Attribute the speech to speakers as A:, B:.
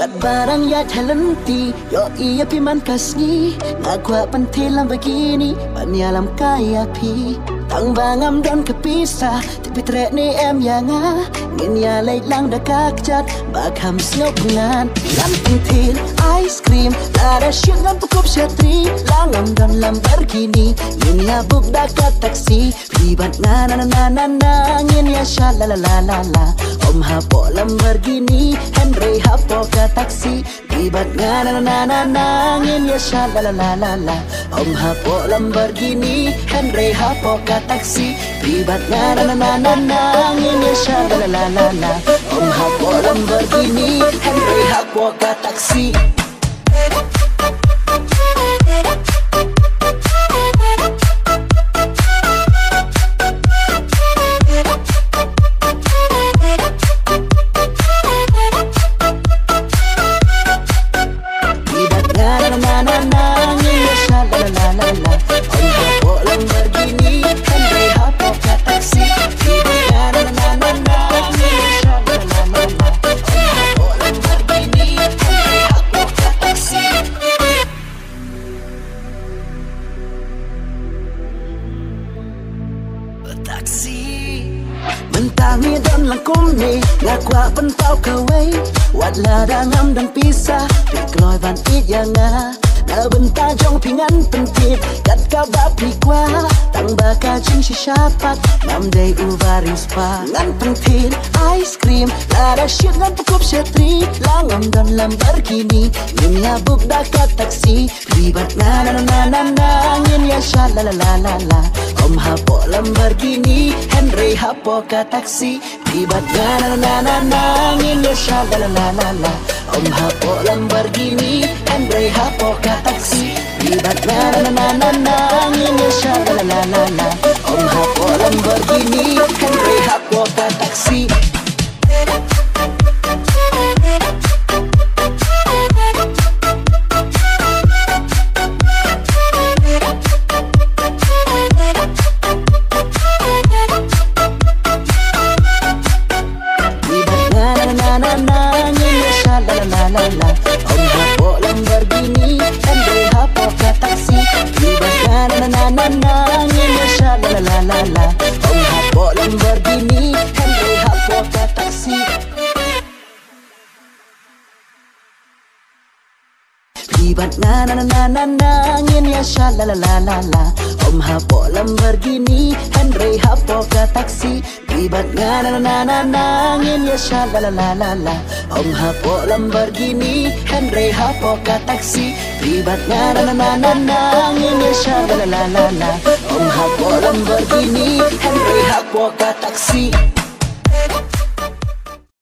A: Kat barang ya talenti yo iya pi man kasni ngakwa pantilam begini banyalam kaya pi tang bangam don kepisah tapi trek ni em yang ngin ya lay lang dakakjat bagham snop ngan lam pentil ice cream lara syuk ngan pukup syatri langam don Lamborghini ngin ya buk dakat taksi ribat na ngin ya shalalalalala om hapo Lamborghini Henry hapo ka taksi ribat na ngin ya shalalalalala om hapo Lamborghini Henry hapo ka taksi ribat na ngin ya shalalalalala om hapo Lamborghini Henry hapo ka taksi Mentami dan langkum ni ngakwa pentau kawai wat lada ngam dan pisah dikloi van it yang na benta jong pingan pentit kat ka bapi kwa tang baka jing shishapat nam day uvaring spa ngan pentit ice cream lada shit ngan pukup syatri langam dan Lamborghini ngin ya buk dakat taksi ribat na ngin ya shalalalalala om hapo Lamborghini Henry hapo ka taksi ribat na ngin ya shalalalalala om hapo Lamborghini Henry hapo ka taksi ribat na ngin ya shalalalalala om hapo Lamborghini Henry hapo ka taksi om hapo Lamborghini Henry hapo ka taksi ribat na ngin ya shalalalalala om hapo Lamborghini Henry hapo ka taksi ribat na ngin ya shalalalalala om hapo Lamborghini Henry hapo ka taksi ribat na ngin ya shalalalalala om hapo Lamborghini Henry hapo ka taksi ribat na ngin ya shalalalalala om hapo Lamborghini Henry hapo ka taksi